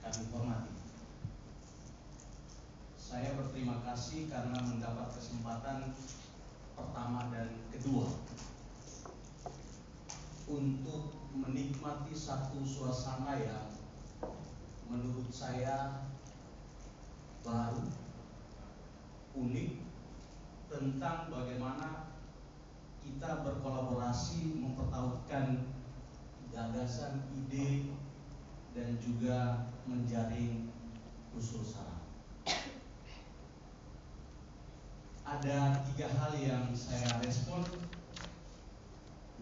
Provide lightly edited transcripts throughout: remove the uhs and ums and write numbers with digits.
kami hormati. Saya berterima kasih karena mendapat kesempatan pertama dan kedua untuk menikmati satu suasana yang menurut saya baru, unik, tentang bagaimana kita berkolaborasi mempertautkan gagasan, ide, dan juga menjaring usul saran. Ada 3 hal yang saya respon,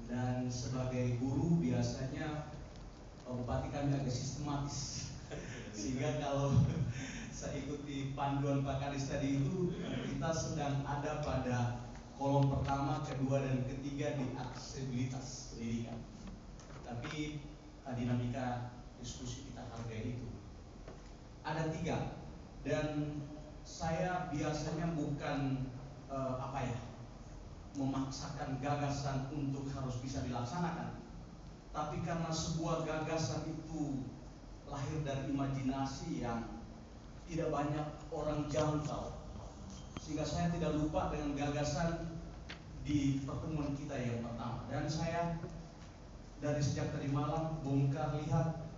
dan sebagai guru biasanya bupati kami agak sistematis sehingga kalau saya ikuti panduan Pak Kadis tadi itu, kita sedang ada pada kolom pertama, kedua, dan ketiga di aksesibilitas pendidikan. Tapi dinamika diskusi kita hargai itu. Ada 3, dan saya biasanya bukan memaksakan gagasan untuk harus bisa dilaksanakan, tapi karena sebuah gagasan itu lahir dari imajinasi yang tidak banyak orang jangkau, sehingga saya tidak lupa dengan gagasan di pertemuan kita yang pertama. Dan saya dari sejak tadi malam bongkar lihat,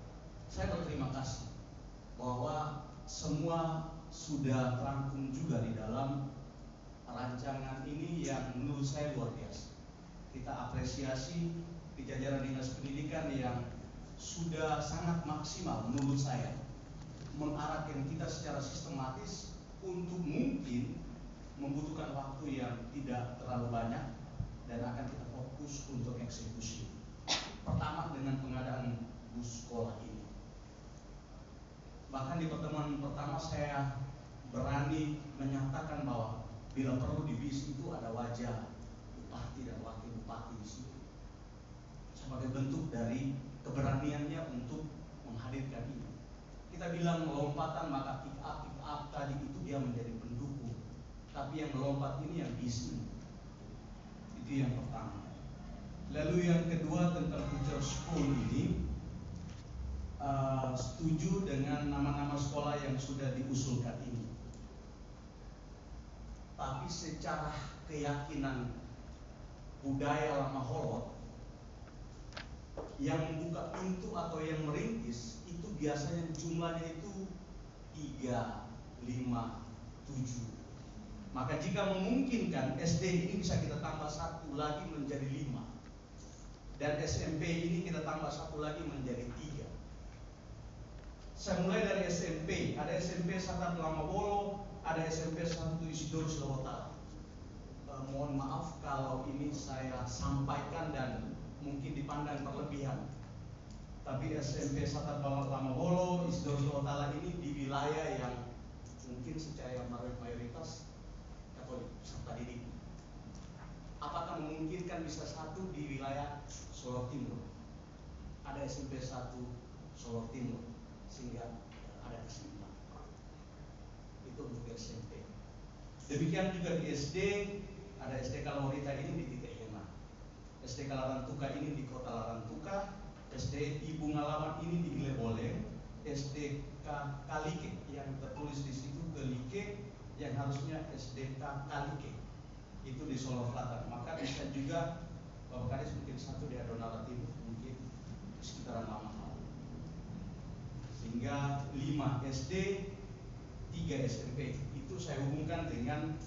saya berterima kasih bahwa semua sudah terangkum juga di dalam rancangan ini yang menurut saya luar biasa. Kita apresiasi di jajaran Dinas Pendidikan yang sudah sangat maksimal menurut saya mengarahkan kita secara sistematis untuk mungkin membutuhkan waktu yang tidak terlalu banyak dan akan kita fokus untuk eksekusi. Pertama, dengan pengadaan bus sekolah ini. Bahkan di pertemuan pertama saya berani menyatakan bahwa bila perlu di bis itu ada wajah bupati dan wakil bupati di situ sebagai bentuk dari keberaniannya untuk menghadirkan ini. Kita bilang lompatan, maka pick up tadi itu dia menjadi pendukung, tapi yang melompat ini yang bis ini. Itu yang pertama. Lalu yang kedua tentang future school ini, setuju dengan nama-nama sekolah yang sudah diusulkan ini. Tapi secara keyakinan budaya lama Holot, yang membuka pintu atau yang merintis itu biasanya jumlahnya itu 3, 5, 7. Maka jika memungkinkan SD ini bisa kita tambah 1 lagi menjadi 5, dan SMP ini kita tambah 1 lagi menjadi 3. Saya mulai dari SMP. Ada SMP Satar Lamabolo, ada SMP 1 Isidorus Lewotara. Mohon maaf kalau ini saya sampaikan dan mungkin dipandang berlebihan. Tapi SMP Satar Lamabolo, Isidorus Lewotara ini di wilayah yang mungkin secara mayoritas Katolik serta didik. Apakah memungkinkan bisa 1 di wilayah Solo Timur? Ada SMP 1 Solo Timur, sehingga ada kesimpulan. Itu untuk SMP. Demikian juga di SD, ada SD Kalorita ini di Titik Hema, SD Kalarantuka ini di Kota Larantuka, SD Ibu Ngalaman ini di Gleboleng, SD Kalike yang tertulis di situ Kelike yang harusnya SDK Kalike itu di Solo Selatan. Maka bisa juga Bapak Kadis mungkin 1 di Adonala Timur, mungkin di sekitaran Lama Hal. Sehingga 5 SD, 3 SMP. Itu saya hubungkan dengan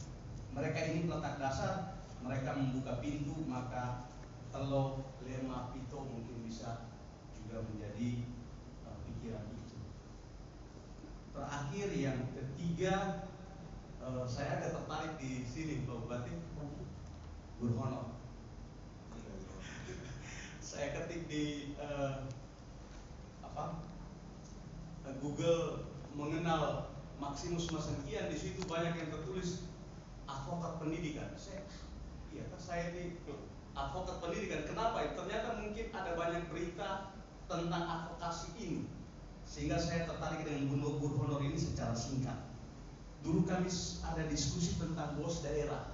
mereka ini peletak dasar, mereka membuka pintu, maka Telo, Lema, Pito mungkin bisa juga menjadi pikiran itu. Terakhir yang ketiga, saya agak tertarik di sini Pak Bupati, Guru Honor. Saya ketik di Google mengenal Maximus Masengkian, di situ banyak yang tertulis advokat pendidikan. Saya ini advokat pendidikan. Kenapa? Ternyata mungkin ada banyak berita tentang advokasi ini, sehingga saya tertarik dengan guru honor ini secara singkat. Dulu kami ada diskusi tentang bos daerah,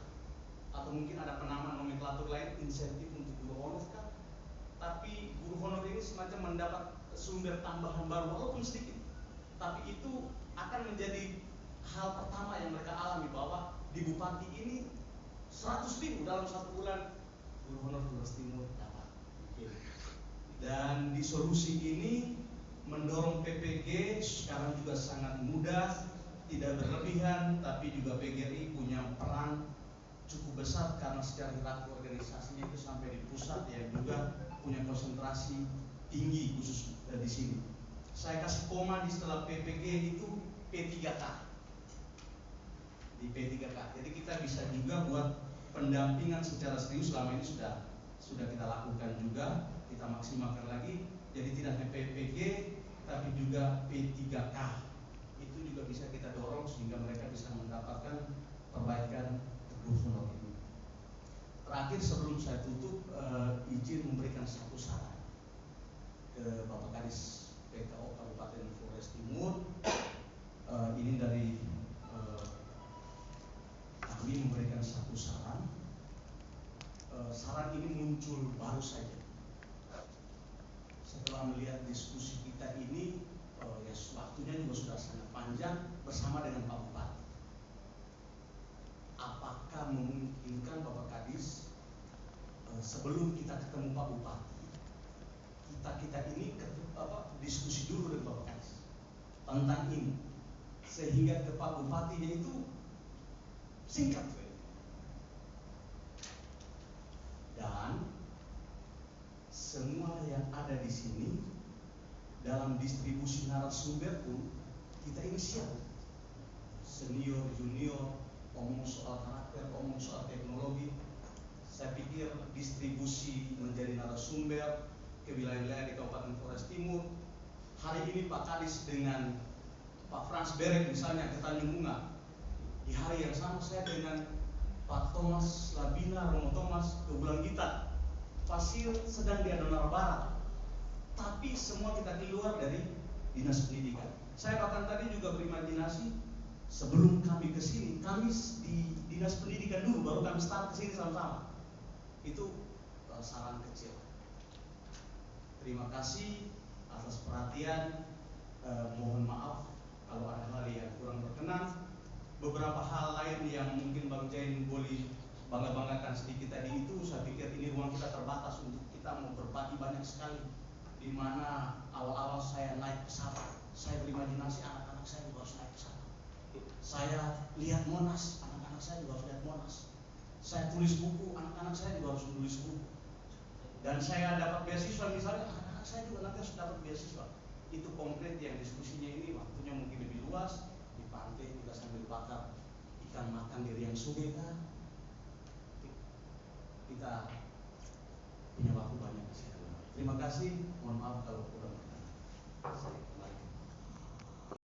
atau mungkin ada penamaan nomenklatur lain, insentif untuk guru honor kan? Tapi guru honor ini semacam mendapat sumber tambahan baru walaupun sedikit. Tapi itu akan menjadi hal pertama yang mereka alami, bahwa di Bupati ini 100.000 dalam 1 bulan guru honor Flores Timur dapat. Dan di solusi ini mendorong PPG sekarang juga sangat mudah, tidak berlebihan, tapi juga PGRI punya peran cukup besar karena secara hierarki organisasinya itu sampai di pusat yang juga punya konsentrasi tinggi khusus di sini. Saya kasih koma di setelah PPG itu P3K. Di P3K. Jadi kita bisa juga buat pendampingan secara serius, selama ini sudah kita lakukan juga, kita maksimalkan lagi. Jadi tidak hanya PPG tapi juga P3K. Itu juga bisa kita dorong sehingga mereka bisa mendapatkan perbaikan guru honor ini. Terakhir sebelum saya tutup, izin memberikan satu saran ke Bapak Kadis PKO Kabupaten Flores Timur. Ini dari kami memberikan satu saran. Saran ini muncul baru saja setelah melihat diskusi kita ini, ya waktunya juga sudah sangat panjang bersama dengan Pak Bupati. Apakah memungkinkan Bapak Kadis, sebelum kita ketemu Pak Bupati, kita ini diskusi dulu dengan Bapak Kadis tentang ini, sehingga ke Pak Bupatinya itu singkat. Dan semua yang ada di sini dalam distribusi narasumber pun kita ini siap, senior, junior, omong soal karakter, omong soal teknologi. Saya pikir distribusi menjadi narasumber ke wilayah-wilayah di Kabupaten Flores Timur. Hari ini Pak Kadis dengan Pak Frans Berek misalnya ke Tanjung Bunga. Di hari yang sama saya dengan Pak Thomas Labina, Romo Thomas ke Bulan Gitan. Fasil sedang di Adonara Barat. Tapi semua kita keluar dari dinas pendidikan. Saya bahkan tadi juga berimajinasi, sebelum kami ke sini, kami di dinas pendidikan dulu, baru kami start ke sini sama-sama. Itu saran kecil. Terima kasih atas perhatian. Mohon maaf kalau ada hal yang kurang berkenan. Beberapa hal lain yang mungkin Bang Jain boleh bangga-banggakan sedikit tadi itu, saya pikir ini ruang kita terbatas untuk kita mau berbagi banyak sekali. Di mana awal-awal saya naik pesawat, saya berimajinasi anak-anak saya juga harus naik pesawat. Saya lihat Monas, anak-anak saya juga harus lihat Monas. Saya tulis buku, anak-anak saya juga harus menulis buku. Dan saya dapat beasiswa misalnya, anak-anak saya juga nanti harus dapat beasiswa. Itu konkret yang diskusinya ini waktunya mungkin lebih luas. Di pantai kita sambil bakar ikan makan di Riang Sungai kan. Kita punya waktu banyak. Terima kasih, mohon maaf kalau kurang berkenan. Saya kembali.